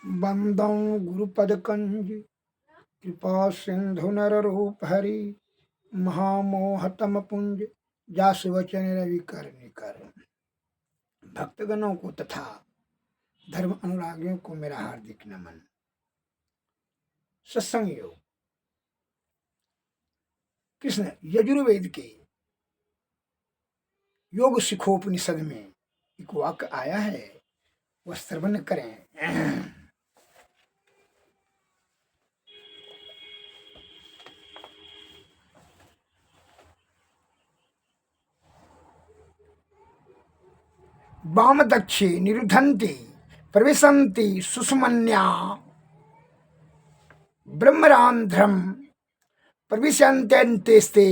वंदौ गुरुपदकंज कृपा सिंधु नर रूप हरि महामोहतम पुंज जासु वचन रवि कर निकर। भक्तगणों को तथा धर्म अनुरागियों को मेरा हार्दिक नमन। सत्संग योग कृष्ण यजुर्वेद के योग शिखोपनिषद में एक वाक्य आया है, वह श्रवण करें। वाम दक्षे निरुधन्ति प्रविशन्ति सुषुम्न्या ब्रह्मरान्ध्रम प्रविशन्त्यन्तेस्ते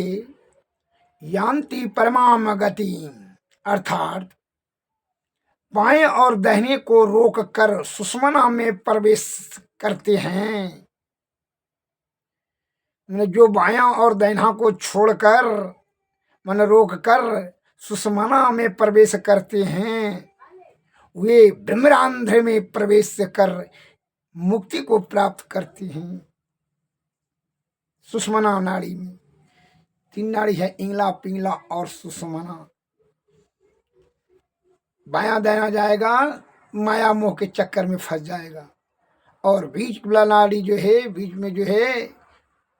यान्ति परमाम गतिम। अर्थात बाएं और दाहिने को रोक कर सुषुम्ना में प्रवेश करते हैं। जो बायां और दाहिना को छोड़कर मन रोक कर सुषुम्ना में प्रवेश करते हैं, वे ब्रह्मरांध्र में प्रवेश कर मुक्ति को प्राप्त करते हैं। सुषुम्ना नाड़ी में 3 नाड़ी है, इंगला, पिंगला और सुषुम्ना। बायां दायां जाएगा, माया मोह के चक्कर में फंस जाएगा। और बीच वाला नाड़ी जो है, बीच में जो है,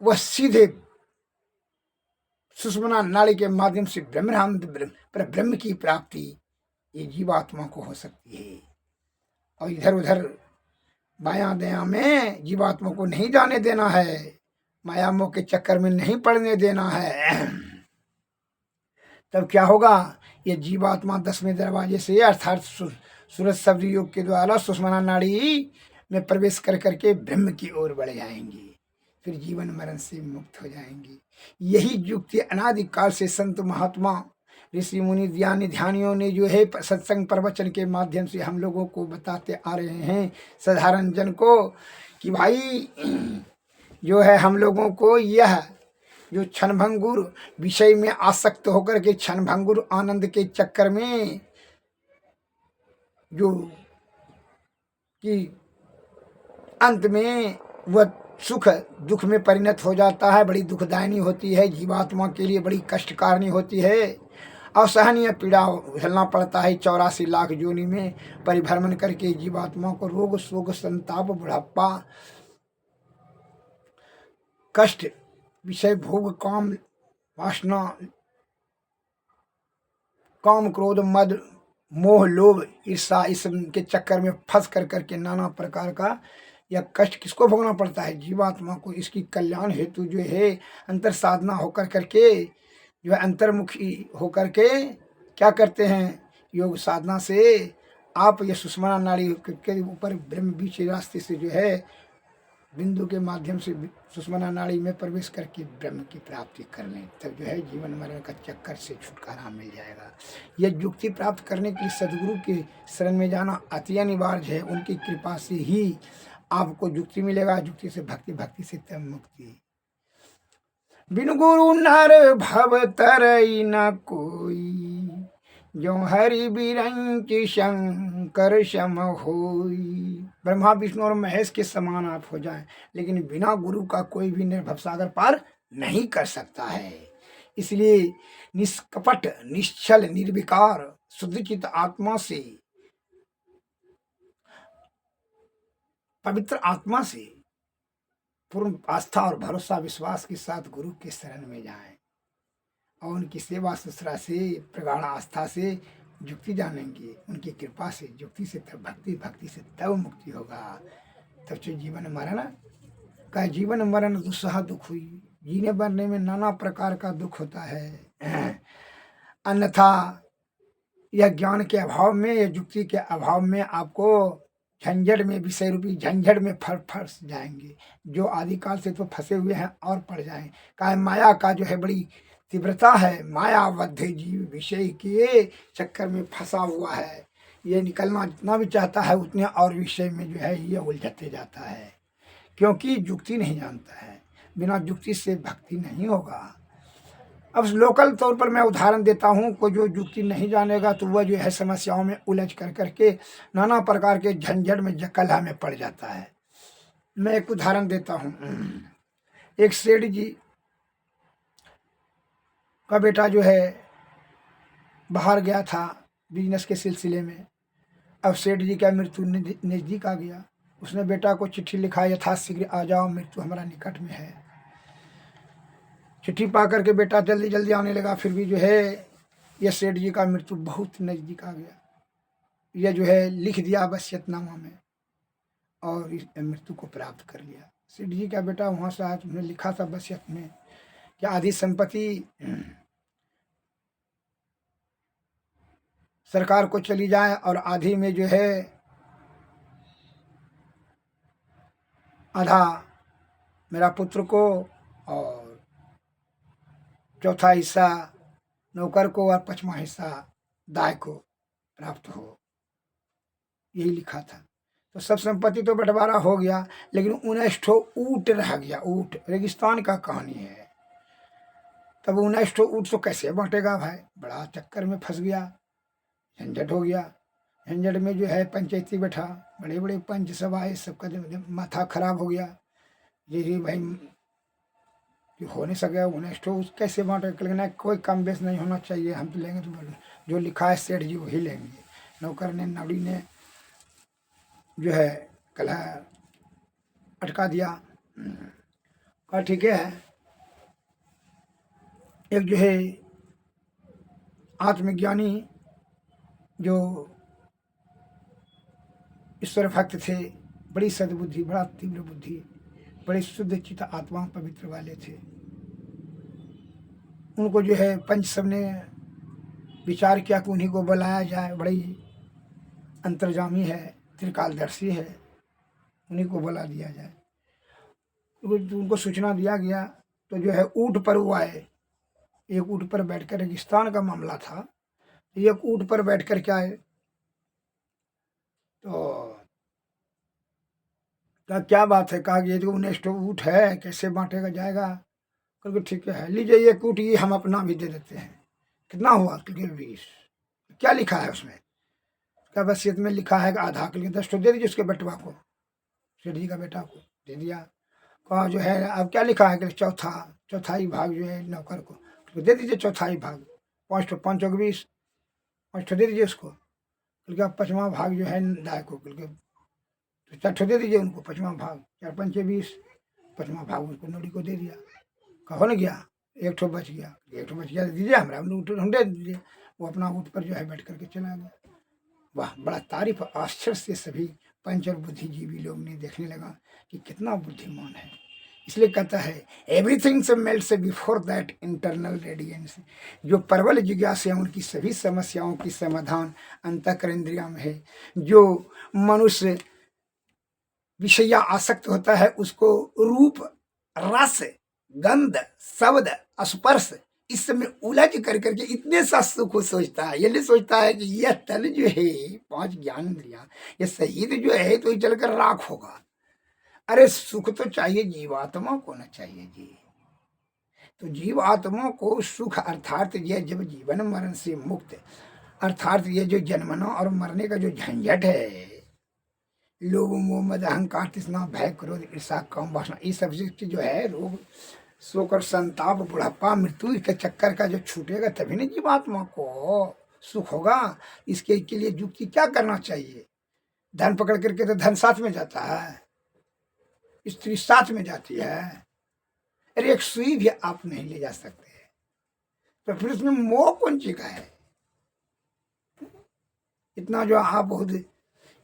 वह सीधे सुषुम्ना नाड़ी के माध्यम से ब्रह्म की प्राप्ति ये जीवात्मा को हो सकती है। और इधर उधर बायां दायां में जीवात्मा को नहीं जाने देना है, माया मोह के चक्कर में नहीं पड़ने देना है। तब क्या होगा? ये जीवात्मा 10वें दरवाजे से अर्थात सूरज शब्द योग के द्वारा सुषुम्ना नाड़ी में प्रवेश कर करके ब्रह्म की ओर बढ़ जाएंगे, फिर जीवन मरण से मुक्त हो जाएंगे। यही युक्ति अनादिकाल से संत महात्मा ऋषि मुनि ज्ञानी ध्यानियों ने जो है सत्संग प्रवचन के माध्यम से हम लोगों को बताते आ रहे हैं, साधारण जन को, कि भाई जो है हम लोगों को यह जो क्षणभंगुर विषय में आसक्त होकर के क्षणभंगुर आनंद के चक्कर में जो कि अंत में वह सुख दुख में परिणत हो जाता है, बड़ी दुखदायिनी होती है, जीवात्मा के लिए बड़ी कष्टकारिणी होती है। असहनीय पीड़ा झेलना पड़ता है। 84 लाख योनि में परिभ्रमण करके जीवात्मा को रोग शोक संताप बुढ़ापा कष्ट विषय भोग काम वासना काम क्रोध मद मोह लोभ ईर्षा इस के चक्कर में फंस कर करके नाना प्रकार का यह कष्ट किसको भोगना पड़ता है? जीवात्मा को। इसकी कल्याण हेतु जो है अंतर साधना होकर करके जो है अंतर्मुखी होकर के क्या करते हैं? योग साधना से आप ये सुषुम्ना नाड़ी के ऊपर ब्रह्म बीच रास्ते से जो है बिंदु के माध्यम से सुषुम्ना नाड़ी में प्रवेश करके ब्रह्म की प्राप्ति कर लें, तब जो है जीवन मरण का चक्कर से छुटकारा मिल जाएगा। यह युक्ति प्राप्त करने के लिए सदगुरु के शरण में जाना अति अनिवार्य है। उनकी कृपा से ही आपको युक्ति मिलेगा, युक्ति से भक्ति, भक्ति से तब मुक्ति। बिन गुरु नर भव तरई न कोई, जो हरि बिरंच शंकर सम होई। ब्रह्मा विष्णु और महेश के समान आप हो जाएं, लेकिन बिना गुरु का कोई भी निर्भव सागर पार नहीं कर सकता है। इसलिए निष्कपट निश्चल निर्विकार शुद्धचित आत्मा से, पवित्र आत्मा से पूर्ण आस्था और भरोसा विश्वास के साथ गुरु के शरण में जाएं और उनकी सेवा शुश्रूषा से प्रगाढ़ आस्था से युक्ति जानेंगे। उनकी कृपा से युक्ति से तब भक्ति, भक्ति से तब मुक्ति होगा। तब जो जीवन मरण का जीवन मरण दुस्सह दुख हुई। जीने मरने में नाना प्रकार का दुख होता है। अन्यथा यह ज्ञान के अभाव में, यह युक्ति के अभाव में आपको झंझट में, विषय रूपी झंझट में फंस जाएंगे। जो आदिकाल से तो फंसे हुए हैं और पड़ जाएं। का माया का जो है बड़ी तीव्रता है। मायाबद्ध जीव विषय के चक्कर में फंसा हुआ है। ये निकलना जितना भी चाहता है उतने और विषय में जो है ये उलझते जाता है, क्योंकि युक्ति नहीं जानता है। बिना युक्ति से भक्ति नहीं होगा। अब लोकल तौर पर मैं उदाहरण देता हूँ, कोई जो युक्ति नहीं जानेगा तो वह जो है समस्याओं में उलझ कर करके नाना प्रकार के झंझट में कलह में पड़ जाता है। मैं एक उदाहरण देता हूँ। एक सेठ जी का बेटा जो है बाहर गया था बिजनेस के सिलसिले में। अब सेठ जी का मृत्यु नज़दीक आ गया। उसने बेटा को चिट्ठी लिखा, यथाशीघ्र आ जाओ, मृत्यु हमारा निकट में है। चिट्ठी पा करके बेटा जल्दी जल्दी आने लगा, फिर भी जो है यह सेठ जी का मृत्यु बहुत नज़दीक आ गया। यह जो है लिख दिया वसीयतनामा में और इस मृत्यु को प्राप्त कर लिया। सेठ जी का बेटा वहाँ से आया, तुमने लिखा था वसीयत में कि आधी संपत्ति सरकार को चली जाए और आधी में जो है आधा मेरा पुत्र को और चौथा हिस्सा नौकर को और पांचवा हिस्सा दाय को प्राप्त हो, यही लिखा था। तो सब संपत्ति तो बंटवारा हो गया, लेकिन 19 ठो ऊँट रह गया। ऊँट रेगिस्तान का कहानी है। तब 19 ठो ऊँट तो कैसे बांटेगा भाई, बड़ा चक्कर में फंस गया, झंझट हो गया। झंझट में जो है पंचायती बैठा, बड़े बड़े पंच सब आए, सबका माथा खराब हो गया। जी भाई कि हो नहीं सके 19 ठो कैसे बांटे, लेकिन कोई कम बेस नहीं होना चाहिए, हम तो लेंगे तो जो लिखा है सेठ जी वही लेंगे। नौकर ने नौड़ी ने जो है कलह अटका दिया। कहा ठीक है। एक जो है आत्मज्ञानी जो ईश्वर भक्त थे, बड़ी सद्बुद्धि, बड़ा तीव्र बुद्धि, बड़े शुद्ध चित्त आत्मा पवित्र वाले थे। उनको जो है पंच सब ने विचार किया कि उन्हीं को बुलाया जाए, बड़ी अंतर्जामी है, त्रिकालदर्शी है, उन्हीं को बुला दिया जाए। उनको सूचना दिया गया। तो जो है ऊँट पर वो आए, एक ऊँट पर बैठकर, रेगिस्तान का मामला था, एक ऊँट पर बैठ कर के आए। तो कहा क्या बात है, कहा ये तो 19 ठो ऊँट है, कैसे बांटेगा जाएगा। क्योंकि ठीक है लीजिए ये ऊँट, ये हम अपना भी दे देते हैं। कितना हुआ, क्योंकि 20। क्या लिखा है उसमें, क्या वसीयत में लिखा है कि आधा के लिए 10 ठो दे दीजिए उसके बेटवा को, सेठ जी का बेटा को दे दिया। कहा जो है अब क्या लिखा है कि चौथाई भाग जो है नौकर को, तो दे दीजिए चौथाई भाग, 5 ठो, 5 चौक 20, 5 ठो दे दीजिए उसको। क्योंकि अब 5वां भाग जो है दाय को, क्योंकि तो 4 ठो दे दीजिए उनको, 5वां भाग, 4 पंचे 20, 5वां भाग उसको नौड़ी को दे दिया। कहो न गया, एक ठो बच गया, एक ठो बच गया दीजिए हमरा, हम दे दीजिए। वो अपना ऊँट पर जो है बैठ करके चला गया। वाह, बड़ा तारीफ आश्चर्य से सभी पंच और बुद्धिजीवी लोग ने देखने लगा कि कितना बुद्धिमान है। इसलिए कहता है एवरीथिंग से मेल्ट से बिफोर दैट इंटरनल रेडियंस। जो प्रबल जिज्ञासा है उनकी सभी समस्याओं की समाधान अंतःकरण इंद्रिया में है। जो मनुष्य विषया आसक्त होता है उसको रूप, रस, गंध, शब्द, स्पर्श इस सब में उलझ कर करके इतने सा सुख सोचता है। ये नहीं सोचता है कि यह तन जो है 5 ज्ञान इंद्रिया, ये शरीर जो है तो ये चलकर राख होगा। अरे सुख तो चाहिए जीवात्मा को, ना चाहिए जी। तो जीवात्मा को सुख अर्थात ये जब जीवन मरण से मुक्त, अर्थात ये जो जन्मना और मरने का जो झंझट है, लोभ मोह मद अहंकार तृष्णा भय क्रोध ईर्षा काम वासना, ये सब चीज जो है रोग शोक और संताप बुढ़ापा मृत्यु के चक्कर का जो छूटेगा तभी ना जीवात्मा को सुख होगा। इसके के लिए युक्ति क्या करना चाहिए, धन पकड़ करके तो धन साथ में जाता है, स्त्री साथ में जाती है। अरे एक सुई भी आप नहीं ले जा सकते, तो फिर उसमें मोह कौन सी का है। इतना जो आप बहुत,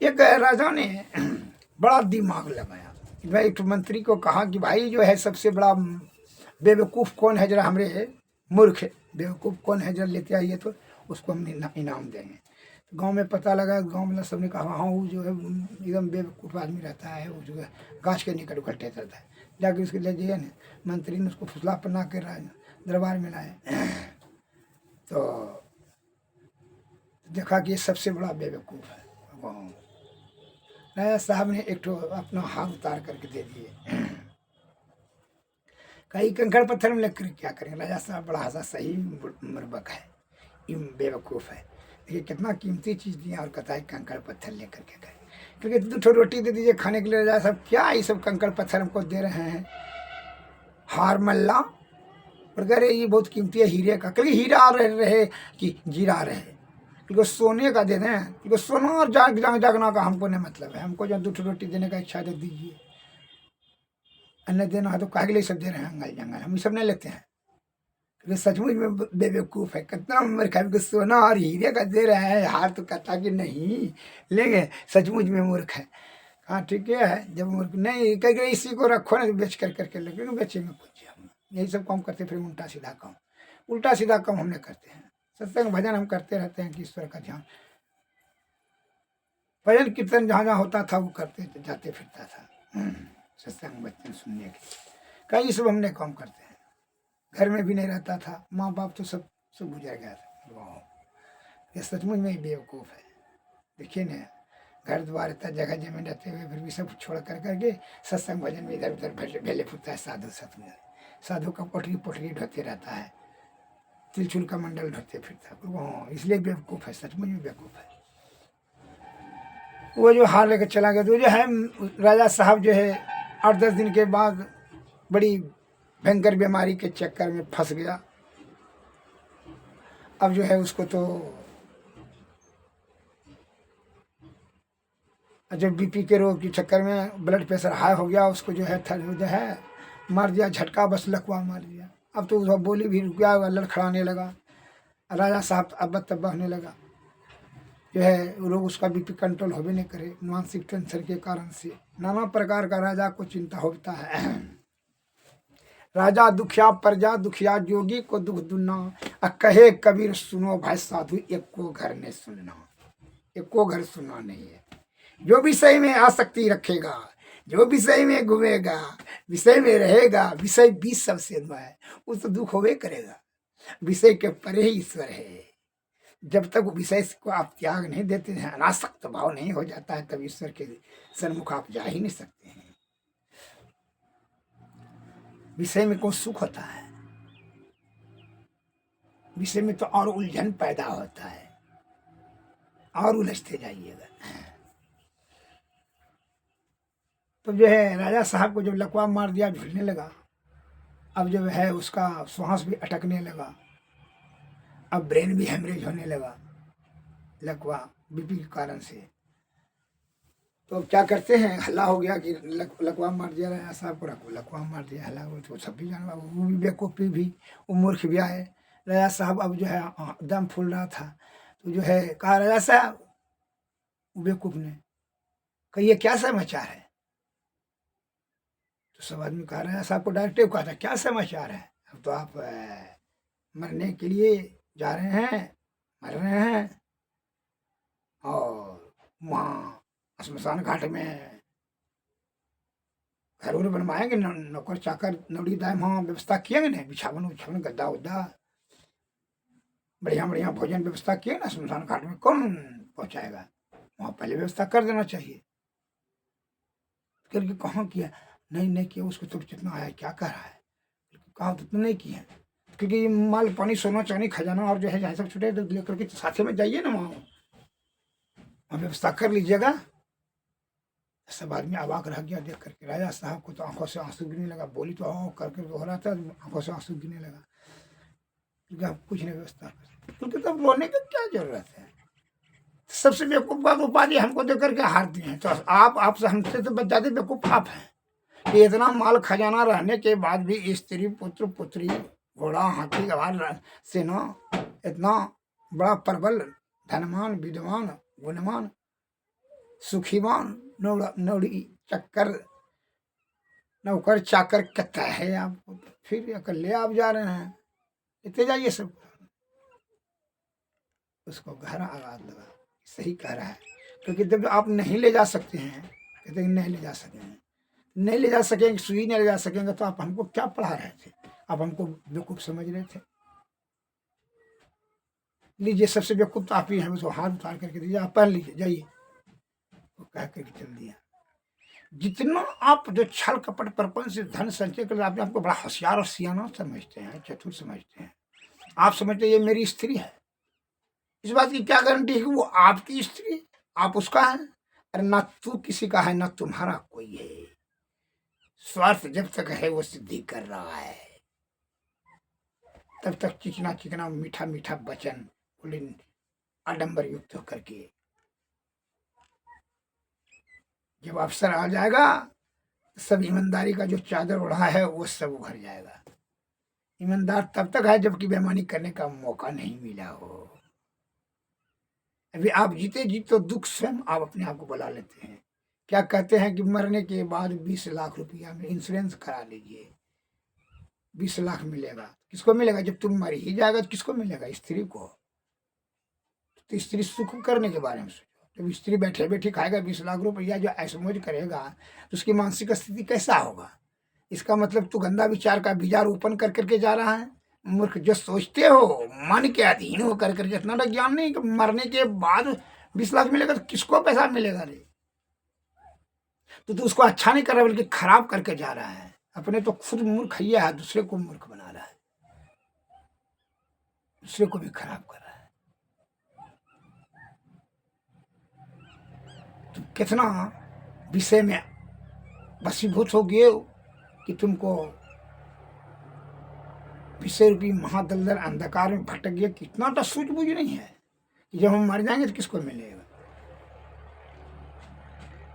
एक राजा ने बड़ा दिमाग लगाया। मैं एक मंत्री को कहा कि भाई जो है सबसे बड़ा बेवकूफ़ कौन है, जरा हमरे मूर्ख बेवकूफ़ कौन है जरा लेते आइए तो उसको हम इनाम देंगे। तो गांव में पता लगा, गांव में सबने कहा हाँ वो जो है एकदम बेवकूफ़ आदमी रहता है, वो जो है गाछ के निकट उकट्ठे रहता है। जाके उसके ले जाइए ना, मंत्री ने उसको फुसला पन्ना के दरबार में लाए। तो देखा कि ये सबसे बड़ा बेवकूफ़ है। राजा साहब ने एक तो अपना हाथ उतार करके दे दिए। कई कंकड़ पत्थर में लेकर क्या करें। राजा साहब बड़ा हंसा, सही मुर्बक है, ये बेवकूफ़ है, देखिए कितना कीमती चीज़ दिया और कहता है कंकड़ पत्थर लेकर के गए। क्योंकि 2 रोटी दे दीजिए खाने के लिए। राजा साहब क्या ये सब कंकड़ पत्थर हमको दे रहे हैं। हार मल्ला और कह रहे ये बहुत कीमती है, हीरे का। क्योंकि हीरा रहे कि जीरा रहे, क्योंकि सोने का दे दें, क्योंकि सोना और जागना का हमको नहीं मतलब है। हमको जब 2 रोटी देने का इच्छा दे दीजिए, अन्न देना है तो काहे के लिए सब दे रहे हैं अंगल जंगल, हम ये सब नहीं लेते हैं। क्योंकि सचमुच में बेवकूफ़ है, कितना मूर्ख है। क्योंकि सोना और हीरे का दे रहे हैं, हार तो कहता कि नहीं लेंगे, सचमुच में मूर्ख है। हाँ ठीक है, जब मूर्ख नहीं कह इसी को रखो ना बेच कर करके लगे, बेचेंगे कुछ हम यही सब काम करते, फिर उल्टा सीधा काम हमने करते हैं। सत्संग भजन हम करते रहते हैं कि ईश्वर का ध्यान, भजन कीर्तन जहाँ जहाँ होता था वो करते जाते फिरता था। सत्संग भजन सुनने के कई सब हमने काम करते हैं। घर में भी नहीं रहता था, माँ बाप तो सब गुजर गया था। वाह, ये सचमुच में बेवकूफ़ है। देखिए ना, घर द्वार इतना जगह जमीन रहते हुए फिर भी सब छोड़ कर करके सत्संग भजन में इधर उधर भेले फुरता है। साधु का पोटली ढोते रहता है, तिलचुल का मंडल ढोते फिरता है। हाँ, इसलिए बेवकूफ़ है, सचमुच में बेवकूफ़ है। वो जो हार लेकर चला गया, तो जो है राजा साहब जो है 8-10 दिन के बाद बड़ी भयंकर बीमारी के चक्कर में फंस गया। अब जो है उसको तो जब बीपी के रोग के चक्कर में ब्लड प्रेशर हाई हो गया, उसको जो है मार दिया झटका, बस लकवा मार दिया। अब तो उसका बोली भी रुक गया, लड़खड़ाने लगा। राजा साहब अब्बा तब्बा होने लगा। जो है लोग उसका बीपी कंट्रोल हो भी नहीं करे, मानसिक टेंशन के कारण से नाना प्रकार का राजा को चिंता होता है। राजा दुखिया प्रजा दुखिया, जोगी को दुख दुना। कहे कबीर सुनो भाई साधु, एक को घर नहीं सुनना, एक को घर सुनना नहीं है। जो विषय में आसक्ति रखेगा, जो विषय में घूमेगा, विषय में रहेगा, विषय बीच सबसे है, उस तो दुख होवे करेगा। विषय के परे ही ईश्वर है। जब तक विषय को आप त्याग नहीं देते हैं, अनासक्त भाव नहीं हो जाता है, तब ईश्वर के सन्मुख आप जा ही नहीं सकते हैं। विषय में कौन सुख होता है, विषय में तो और उलझन पैदा होता है, और उलझते जाइएगा। तो जो है राजा साहब को जब लकवा मार दिया, झूलने लगा। अब जो है उसका श्वास भी अटकने लगा, अब ब्रेन भी हेमरेज होने लगा लकवा बीपी के कारण से। तो अब क्या करते हैं, हल्ला हो गया कि लकवा मार दिया राजा साहब को, लकवा मार दिया, हल्ला हो तो सब भी जाना, वो भी बेवकूफ़ी भी, वो मूर्ख भी आए। राजा साहब अब जो है दम फूल रहा था, तो जो है कहा राजा साहब, बेवकूफ़ ने कहिए क्या समाचार है। तो सब आदमी कहा राजा साहब को डायरेक्टिव कहा था, क्या समाचार है। अब तो आप मरने के लिए जा रहे हैं, मर रहे हैं, और वहाँ शमशान घाट में घर उर बनवाएंगे, नौकर चाकर नौड़ी दाम वहाँ व्यवस्था किएंगे ना, बिछावन उछावन गद्दा उद्दा बढ़िया बढ़िया भोजन व्यवस्था किए ना। शमशान घाट में कौन पहुँचाएगा, वहाँ पहले व्यवस्था कर देना चाहिए। करके कहाँ किया, नहीं किया, उसको तो जितना आया क्या कर रहा है, कहा तो नहीं किया। क्योंकि माल पानी सोना चांदी खजाना और जो है जहाँ सब छुटे तो लेकर के साथ में जाइए ना, वहाँ व्यवस्था कर लीजिएगा। सब आदमी अवाक रह गया देख करके। राजा साहब को तो आंखों से आंसू गिरने लगा, बोली तो करके हो रहा था, आंखों से आंसू गिरने लगा, क्योंकि आप कुछ नहीं व्यवस्था कर, क्योंकि तब रोने की क्या जरूरत है। सबसे बेवकूफ़ बात उपाधि हमको दे करके हार दिए हैं, तो आपसे हमसे तो ज़्यादा बेवकूफ़ आप हैं कि इतना माल खजाना रहने के बाद भी स्त्री पुत्र पुत्री घोड़ा हाथी गवार सेना, इतना बड़ा प्रबल धनवान विद्वान गुणवान सुखीवान नौड़ी चक्कर नौकर चाकर कहता है आपको, फिर अकेले आप जा रहे हैं, इतने जाइए सब। उसको गहरा आघात लगा, सही कह रहा है। क्योंकि जब आप नहीं ले जा सकते हैं, कहते नहीं ले जा सकेंगे, नहीं ले जा सकेंगे, सुई नहीं ले जा सकेंगे, तो आप हमको क्या पढ़ा रहे थे, आप हमको बेवकूफ़ समझ रहे थे। लीजिए, सबसे बेवकूफ़ तो आप ही हैं, उसको हाथ उतार करके दीजिए, आप पढ़ लीजिए, जाइए, वो कह करके चल दिया। जितना आप जो छल कपट प्रपंच से धन संचय कर अपने आपको बड़ा होशियार और सियाना समझते हैं, चतुर समझते हैं। आप समझते हैं ये मेरी स्त्री है, इस बात की क्या गारंटी है कि वो आपकी स्त्री, आप उसका है? अरे ना तू किसी का है ना तुम्हारा कोई है। स्वार्थ जब तक है वो सिद्धि कर रहा है, तब तक चिकना चिकना मीठा मीठा वचन बोले आडंबर युक्त होकर के। जब अवसर आ जाएगा सब ईमानदारी का जो चादर ओढ़ा है वो सब उभर जाएगा। ईमानदार तब तक है जबकि बेईमानी करने का मौका नहीं मिला हो। अभी आप जीते जी तो दुख स्वयं आप अपने आप को बुला लेते हैं। क्या कहते हैं कि मरने के बाद 20 लाख रुपया में इंश्योरेंस करा लीजिए, 20 लाख मिलेगा। किसको मिलेगा? जब तुम मर ही जाएगा तो किसको मिलेगा? स्त्री को। तो स्त्री सुख करने के बारे में सोचो। जब स्त्री बैठे बैठे खाएगा 20 लाख रुपया जो ऐशमौज करेगा तो उसकी मानसिक स्थिति कैसा होगा? इसका मतलब तू गंदा विचार का बीजा रोपण कर करके जा रहा है। मूर्ख, जो सोचते हो मन के अधीन हो कर करके, इतना ज्ञान नहीं कि मरने के बाद 20 लाख मिलेगा तो किसको पैसा मिलेगा रे? तो तू उसको अच्छा नहीं कर रहा बल्कि खराब करके जा रहा है। अपने तो खुद मूर्ख ही है, दूसरे को मूर्ख बना रहा है, दूसरे को भी खराब कर रहा है। तुम कितना विषय में वशीभूत हो गए हो कि तुमको विषय रूपी महादलदल अंधकार में भटक गया। कितना तो सूझबूझ नहीं है कि जब हम मर जाएंगे तो किसको मिलेगा।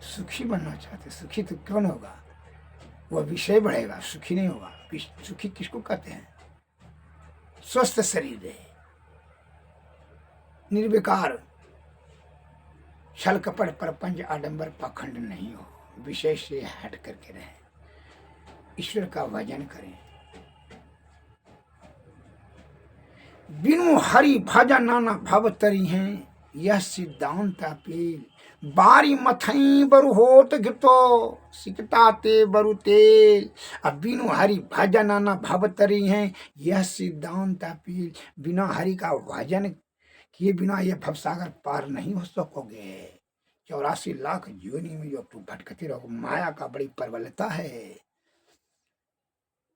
सुखी बनना चाहते, सुखी तो कौन होगा? वह विषय बढ़ेगा, सुखी नहीं होगा। सुखी किसको कहते हैं? स्वस्थ शरीर रहे, निर्विकार, छल कपट प्रपंच आडंबर पाखंड नहीं हो, विषय से हट करके रहे, ईश्वर का भजन करें। बिनु हरि भजन नाना भव तरी हैं, यह सिद्धांत अपील। बारी मथई बरु होत घितो, सिकताते बरु तेल। अब बिनु हरि भजन नाना भव तरी हैं, यह सिद्धांत अपील। बिना हरि का भजन किए बिना ये भवसागर पार नहीं हो सकोगे। 84 लाख योनि में जो तुम भटकते रहो, माया का बड़ी प्रबलता है।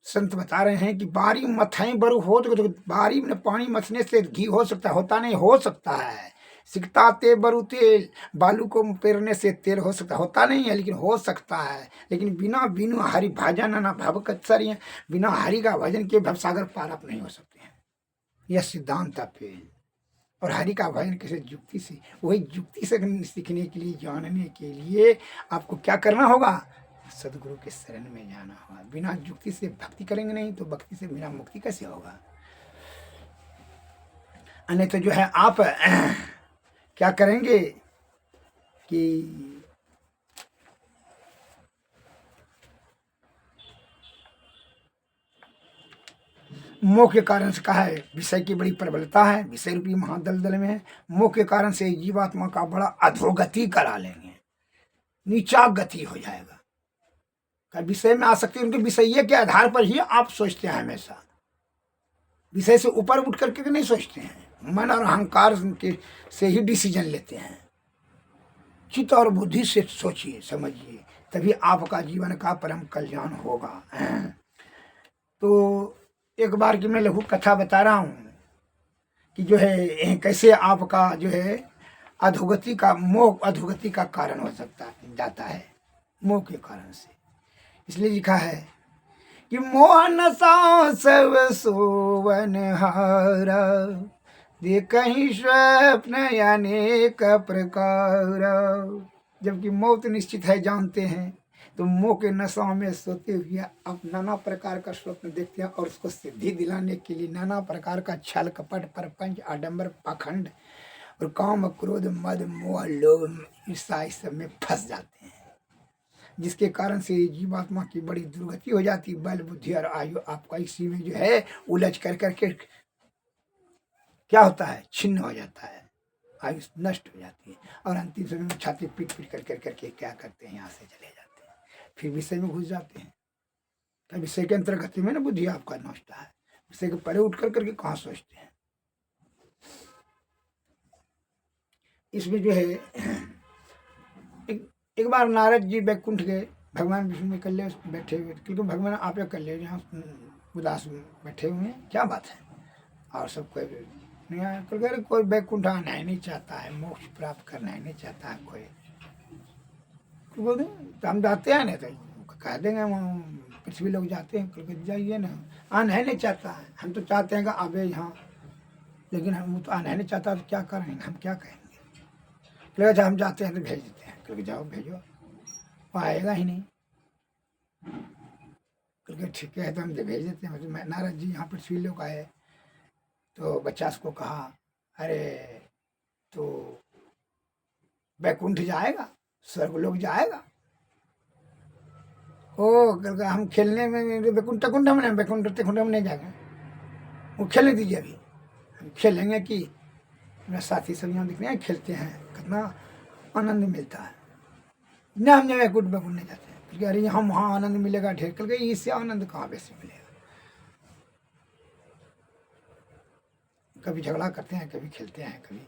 संत बता रहे हैं कि बारी मथई बरु हो, तो बारी में पानी मथने से घी हो सकता है, होता नहीं, हो सकता है। सिकता ते बरु तेल, बालू को पेरने से तेल हो सकता है, होता नहीं है लेकिन हो सकता है। लेकिन बिना बिनु हरि भजन ना भव कत्सरी, बिना हरि का भजन के भवसागर पार आप नहीं हो सकते हैं। यह सिद्धांत फेल। और हरि का भजन कैसे? युक्ति से। वही युक्ति से सीखने के लिए, जानने के लिए आपको क्या करना होगा? सदगुरु के शरण में जाना होगा। बिना युक्ति से भक्ति करेंगे नहीं तो भक्ति से बिना मुक्ति कैसे होगा? अन्य तो जो है आप क्या करेंगे कि मोह के कारण से कहा है, विषय की बड़ी प्रबलता है, विषय रूपी महादलदल में है। मोह के कारण से जीवात्मा का बड़ा अधोगति करा लेंगे, नीचा गति हो जाएगा। का विषय में आसक्ति उनके विषय के आधार पर ही आप सोचते हैं, हमेशा विषय से ऊपर उठ करके नहीं सोचते हैं। मन और अहंकार के से ही डिसीजन लेते हैं। चित्त और बुद्धि से सोचिए, समझिए, तभी आपका जीवन का परम कल्याण होगा। तो एक बार की मैं लघु कथा बता रहा हूँ कि जो है कैसे आपका जो है अधोगति का, मोह अधोगति का कारण हो सकता जाता है, मोह के कारण से। इसलिए लिखा है कि मोह नशा सब सोवन हारा, देखहि स्वप्न अनेक प्रकार। जबकि मौत निश्चित है, जानते हैं, तो मोह के नशा में सोते हुए आप नाना प्रकार का स्वप्न देखते हैं और उसको सिद्धि दिलाने के लिए नाना प्रकार का छल कपट प्रपंच आडंबर पाखंड और काम क्रोध मद मोह लोभ ईर्ष्या इस सब में फंस जाते हैं, जिसके कारण से जीवात्मा की बड़ी दुर्गति हो जाती है। बल बुद्धि और आयु आपका इसी में जो है उलझ कर करके क्या होता है? छिन्न हो जाता है, आयु नष्ट हो जाती है। और अंतिम समय में छाती पीट पीट कर करके क्या करते हैं? यहाँ से चले जाते हैं, फिर विषय में घुस जाते हैं। तो विषय के अंतर्गत में ना बुद्धि आपका नष्ट है। विषय के परे उठ कर करके कहाँ सोचते हैं? इसमें जो है एक बार नारद जी बैकुंठ गए, भगवान विष्णु में कल्ले बैठे हुए, क्योंकि भगवान आप कल्ले यहाँ उदास बैठे हुए हैं, क्या बात है। और सब कोई नहीं आया, क्योंकि कोई बैकुंठ आना ही नहीं चाहता है, मोक्ष प्राप्त करना ही नहीं चाहता है कोई। तो बोलते तो हम जाते हैं, नहीं तो कह देंगे हम पृथ्वी लोग जाते हैं, क्योंकि जाइए ना, आना ही नहीं चाहता है। हम तो चाहते हैं कि आवे यहाँ, लेकिन हम तो आना ही नहीं चाहता, तो क्या करेंगे, हम क्या कहेंगे। क्योंकि अच्छा हम जाते हैं तो भेज देते हैं, क्योंकि जाओ भेजो, वो आएगा ही नहीं। क्योंकि ठीक है तो हम भेज देते हैं। तो मैं नारद जी यहाँ पृथ्वी लोग आए, तो बच्चा को कहा, अरे तो बैकुंठ जाएगा, स्वर्ग लोग जाएगा। ओ करके हम खेलने में बैकुंठ टकुंठ हम नहीं, बैकुंठ तकुंठ हम नहीं जाएंगे, वो खेलने दीजिए। अभी हम खेलेंगे कि मेरा साथी सब यहाँ दिख रहे हैं, खेलते हैं, कितना आनंद मिलता है ना। हम जब बैकुंठ बैकुंठ नहीं जाते हैं, क्योंकि अरे हम वहाँ आनंद मिलेगा ढेर, करके इससे आनंद कहाँ वैसे मिलेगा। कभी झगड़ा करते हैं, कभी खेलते हैं, कभी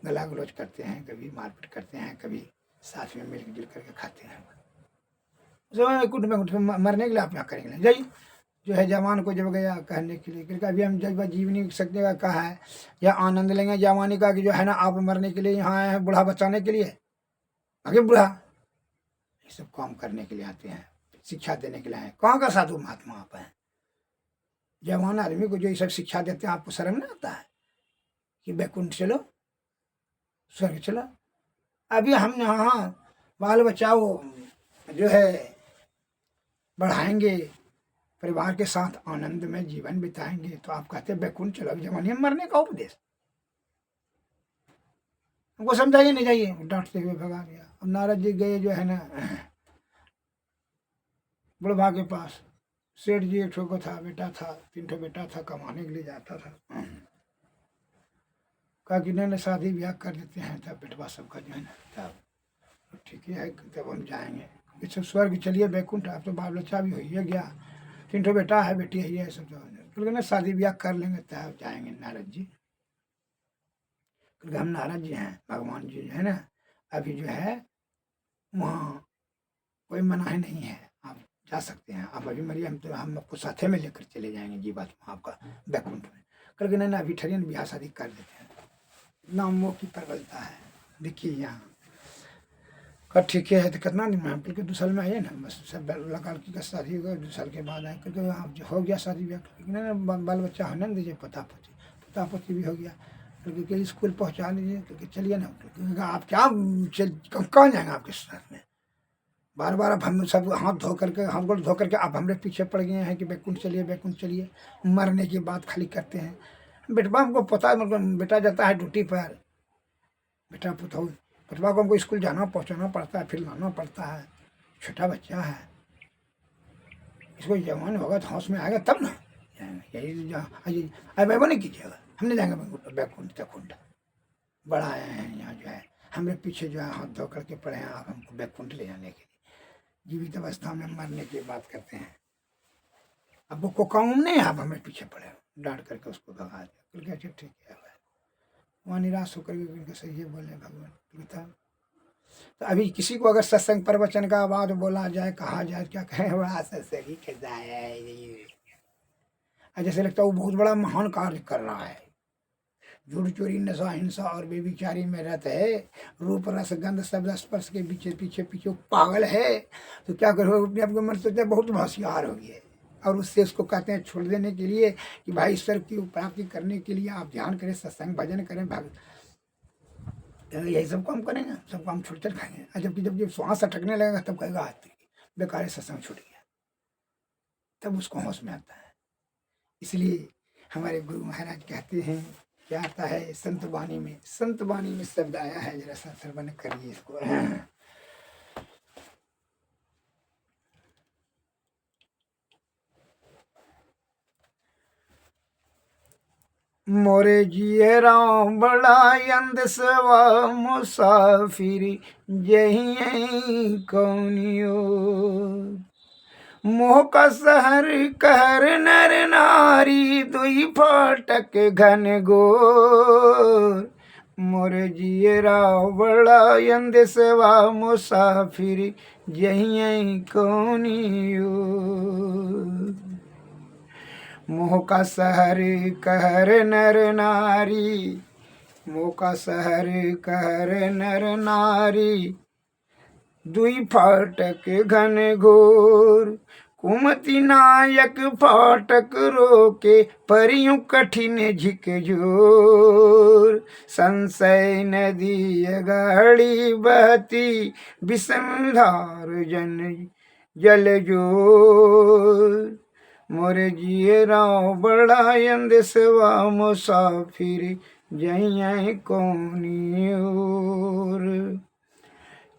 गला गलोच करते हैं, कभी मारपीट करते हैं, कभी साथ में मिल जुल करके खाते हैं। कुट में कुट मरने के लिए आप क्या करेंगे, जाइए। जो है जवान को जब गया कहने के लिए, क्योंकि अभी हम जब जीवनी सकते का कहा है, या आनंद लेंगे जवानी का, कि जो है ना आप मरने के लिए यहाँ आए हैं, बूढ़ा बचाने के लिए। आगे बूढ़ा ये सब काम करने के लिए आते हैं, शिक्षा देने के लिए आए। कहाँ का साधु महात्मा आप हैं। जवान आदमी को जो ये सब शिक्षा देते हैं, आपको शर्म नहीं आता है कि बैकुंठ चलो, स्वर्ग चलो। अभी हम यहाँ बाल बचाओ जो है बढ़ाएंगे, परिवार के साथ आनंद में जीवन बिताएंगे, तो आप कहते हैं बैकुंठ चलो। जवानी में मरने का उपदेश हमको समझाइए, नहीं जाइए, डांटते हुए भगा दिया। अब नारद जी गए जो है ना बुढ़वा के पास। सेठ जी एक ठो को था, बेटा था, 3 ठो बेटा था, कमाने के लिए जाता था। कहा कि नहीं शादी ब्याह कर देते हैं, तब बेटवा सबका जो है ना, तब ठीक है, तब हम जाएंगे। सब स्वर्ग चलिए बैकुंठ, आप तो बाल बच्चा भी हो ही गया, 3 ठो बेटा है, बेटी है, सब तो ना शादी ब्याह कर लेंगे तब जाएंगे नारद जी। क्योंकि हम नारद जी हैं, भगवान जी जो है ना, अभी जो है वहाँ कोई मनाही नहीं है, आप जा सकते हैं। आप अभी मरिए, हम तो हम आपको साथे में लेकर चले जाएंगे जीवात्मा आपका बैकुंठ में। करके ना अभी ठरियन ब्याह शादी कर देते हैं, नामों की प्रबलता है। देखिए यहाँ का ठीक है तो कितना दिन में, क्योंकि 2 साल में आइए ना, बस सब लगा की शादी होगा, 2 साल के बाद आए, क्योंकि आप जो हो गया शादी ब्याह, बाल बच्चा होने न दीजिए, पोता पोती भी हो गया, क्योंकि स्कूल पहुँचा लीजिए, क्योंकि चलिए ना, क्योंकि आप क्या कहाँ जाएंगे आपके साथ में। बार बार अब हम सब हाथ धो करके, हाथ गोड़ धो करके आप हमारे पीछे पड़ गए हैं कि बैकुंठ चलिए बैकुंठ चलिए। मरने की बात खाली करते हैं। बेटवा हमको पता, मतलब बेटा जाता है ड्यूटी पर, बेटा पुतौ बेटवा को हमको स्कूल जाना पहुँचाना पड़ता है, फिर लाना पड़ता है, छोटा बच्चा है, इसको जवान होगा तो होश में आएगा तब ना। यही अरे वो नहीं कीजिएगा, हम नहीं जाएंगे बैकुंठ तकुंठ। बड़ा आए हैं यहाँ जो है, हमारे पीछे जो है हाथ धो करके पड़े हैं, आप हमको बैकुंठ ले जाने के लिए, जीवित अवस्था में मरने की बात करते हैं। अब वो काम नहीं है, आप हमें पीछे पड़े, डांट करके उसको भगा दिया। बोल अच्छा ठीक है, वहाँ निराश होकर के सही है बोले भगवान था। तो अभी किसी को अगर सत्संग प्रवचन का बात बोला जाए, कहा जाए, क्या कहें, बड़ा सत्संग ही कैसा है, जैसे लगता है वो बहुत बड़ा महान कार्य कर रहा है। झूठ चोरी नशा हिंसा और बेविचारी में रहता है, रूप रस गंध शब्द स्पर्श के पीछे पीछे पीछे पागल है। तो क्या करो, अपने आप को मन सोचते बहुत होशियार हो गया, और उससे उसको कहते हैं छोड़ देने के लिए कि भाई ईश्वर की प्राप्ति करने के लिए आप ध्यान करें, सत्संग भजन करें, भक्त यही सब काम करेंगे, सब काम छूट कर खाएंगे। जब श्वास अटकने लगेगा तब कहेगा बेकार सत्संग छूट गया, तब उसको होश में आता है। इसलिए हमारे गुरु महाराज कहते हैं, क्या आता है संत वाणी में शब्द आया है, जरा सा श्रवण करिए इसको। मोरे जिए राम बड़ा अंध सवा मुसाफिर जही कौनियो, मोह का सहर कहर नर नारी दुई फाटक घन गोर, मोर जियरा बड़ा अंदेसवा मुसाफिर यही कोनियो। मोह का शहर कहर नर नारी, मोह का शहर कहर नर नारी, दुई फाटक घन घोर, कुमति नायक फाटक रोके, परियों कठिन झिकझोर। संशय नदी गाड़ी बहती, विषम धार जन जल जोर। मोरे जियरा बड़ा अंदेसवा मुसाफिर जहीं कोनी ओर।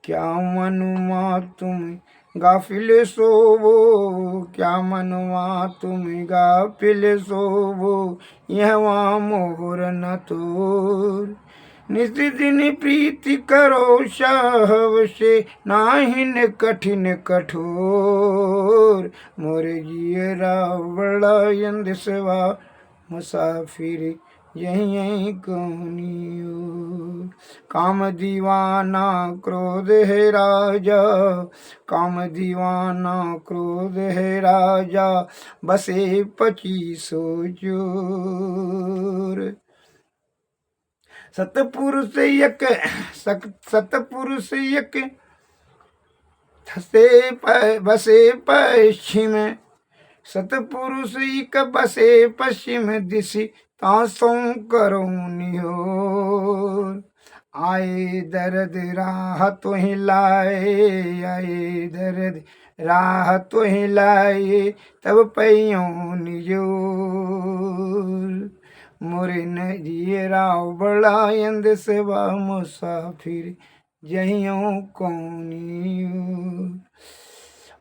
क्या मनुमा तुम गाफिल सोवो, क्या मनुमा तुम गाफिल सोवो, यहाँ मोर न तोर। निज दिन प्रीति करो सहव से, नाहिन कठिन कठोर। मोर जियरा बड़ा अंदेसवा मुसाफिर यहीं कोनी ओर। काम दीवाना क्रोध है राजा, काम दीवाना क्रोध है राजा, बसे 25 जोर। सतपुरुष एक सतपुरुष एक बसे पश्चिम, सतपुरुष एक बसे पश्चिम दिशि, तासों करो निहोर। आए दर्द राह तो ही लाए, आए दर्द राह तो ही लाए, तब पैयों निजोर। मोरे न जियरा बड़ा अंदेसवा मुसाफिर जहियों कोनी ओर।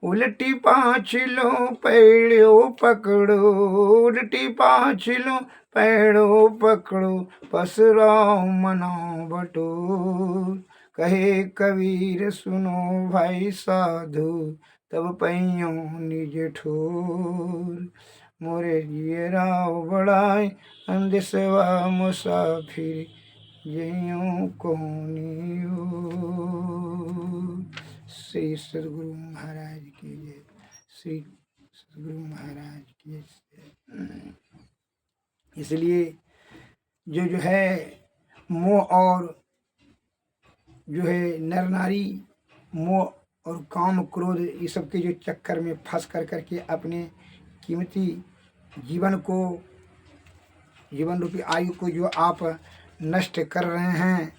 उल्टी पाँचलो पैड़ो पकड़ो, उल्टी पाँचलो पैड़ो पकड़ो, पसराओ मनाओ बटोर। कहे कबीर सुनो भाई साधु, तब पैयों निज ठोर। मोरे जियरा बड़ा अंदेसवा मुसाफिर जहियों कोनी ओर। श्री सद्गुरु महाराज की जय, श्री सद्गुरु महाराज की जय। इसलिए जो है मोह और जो है नर नारी, मोह और काम क्रोध, ये सब के जो चक्कर में फंस कर करके अपने कीमती जीवन को, जीवन रूपी आयु को जो आप नष्ट कर रहे हैं,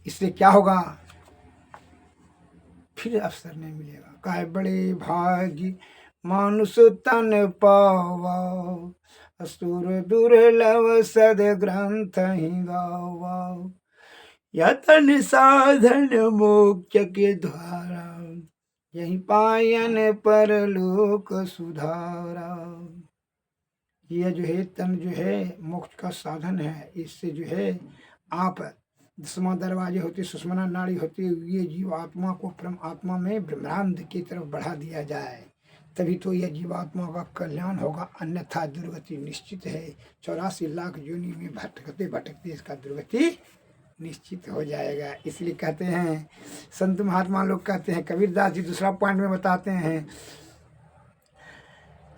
इससे क्या होगा? फिर अवसर नहीं मिलेगा। काय बड़े भाग्य मानुष तन पावा, असुर दुर्लभ सद ग्रंथ ही गावा। यतन साधन मोक्ष के द्वारा, यही पायन परलोक सुधारा। यह जो है तन जो है मोक्ष का साधन है। इससे जो है आप 10वां दरवाजे होते, सुषमना नाड़ी होती है, ये जीवात्मा को परमात्मा में ब्रह्मांड की तरफ बढ़ा दिया जाए, तभी तो यह जीवात्मा का कल्याण होगा, अन्यथा दुर्गति निश्चित है। 84 लाख योनि में भटकते भटकते इसका दुर्गति निश्चित हो जाएगा। इसलिए कहते हैं संत महात्मा लोग कहते हैं, कबीरदास जी दूसरा पॉइंट में बताते हैं,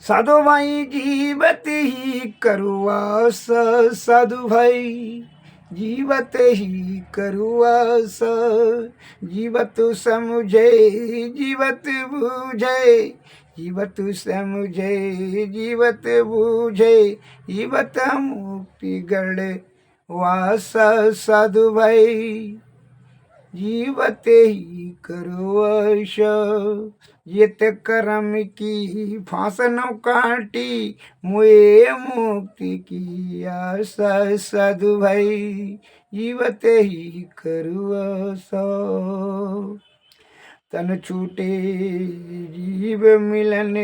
साधु भाई जीवत ही करुआस, साधु भाई जीवत ही करुआस। जीवत समझे जीवत बूझे, जीवत समझे जीवत बूझे, जीवत मुक्ति गढ़ वास। साधु भाई जीवत ही करुआस, येत कर्म की फांस न काटी, मुए मुक्ति की आशा। साधु भाई जीवत ही करुआस। तन छूटे जीव मिलन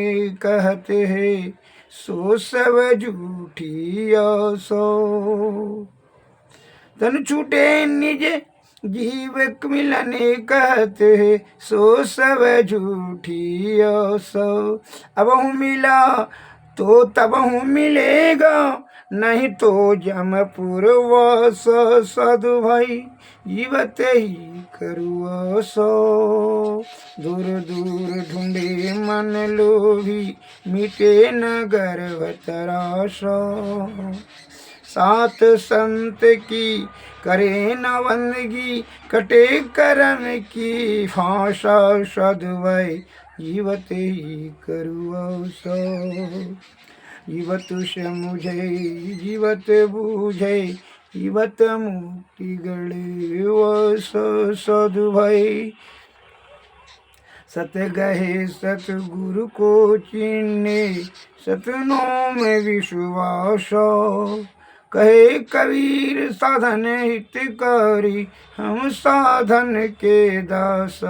कहते हैं, सो सब झूठी आसो। तन छूटे निज जीव मिलन कहते हैं, सो सब झूठी आसो। अब हूँ मिला तो तब हूँ मिलेगा, नहीं तो जमपुर वास साधु भाई जीवत ही करुआ सो। दूर दूर ढूंढे मन लोभी मिटे नगर तरासो। सात संत की करे न बंदगी कटे करम की फांसा साधु भाई जीवत ही करुआ सो। जीवत मुझे जीवत बूझे जीवत मुक्ति गले वस साधु भाई। सत गहे सतगुरु को चीने सतनों में विश्वास। कहे कबीर साधन हितकारी हम साधन के दास।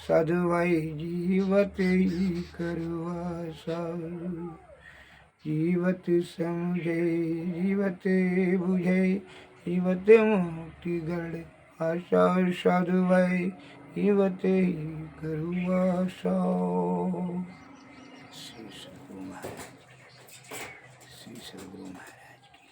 साधु भाई जीवत ही करवासा। जीवत समझे जीवत बुझे जीवत मुक्ति गढ़ आशा। साधु भाई जीवत ही करवासा। श्री सद्गुरु महाराज, श्री सद्गुरु महाराज की।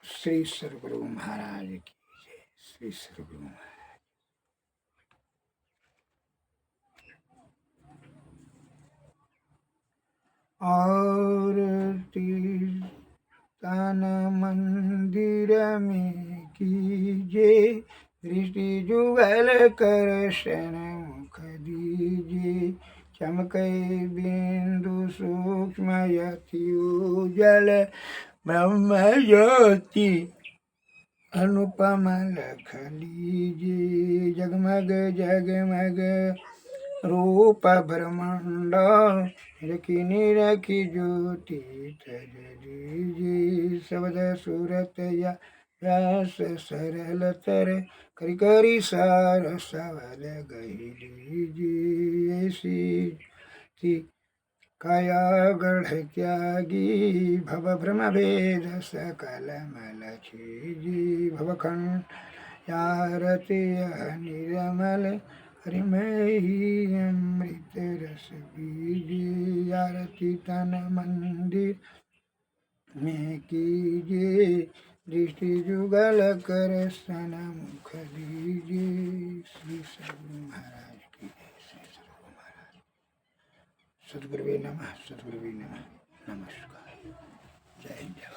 श्री सद्गुरु महाराज की जय। श्री सद्गुरु महाराज। आरती तन मंदिर में कीजिए दृष्टि जुगल कर शरण मुख दीजिए। चमके बिंदु सूक्ष्म यति उजल ब्रह्म ज्योति अनुपम लख लीजिए। जगमग जगमग रूप ब्रह्मांड रखी निरखी ज्योति तज दीजिए। शब्द सूरत या व्यास सरल तर करी करी सार सवल गही लीजिए। ऐसी काया गढ़ त्यागी भव भ्रम भेद सकल मल छीजी। भवखंड आरती निर्मल हरिमय ही अमृत रस बीजी। आरती तन मंदिर में कीजिए दृष्टि जुगल कर सन मुख दीजिए। श्री सद्गुरु महाराज की जय। श्री सद्गुरु महाराज। सद्गुरुवे नमः, सद्गुरुवे नमः। नमस्कार। जय जवाहर।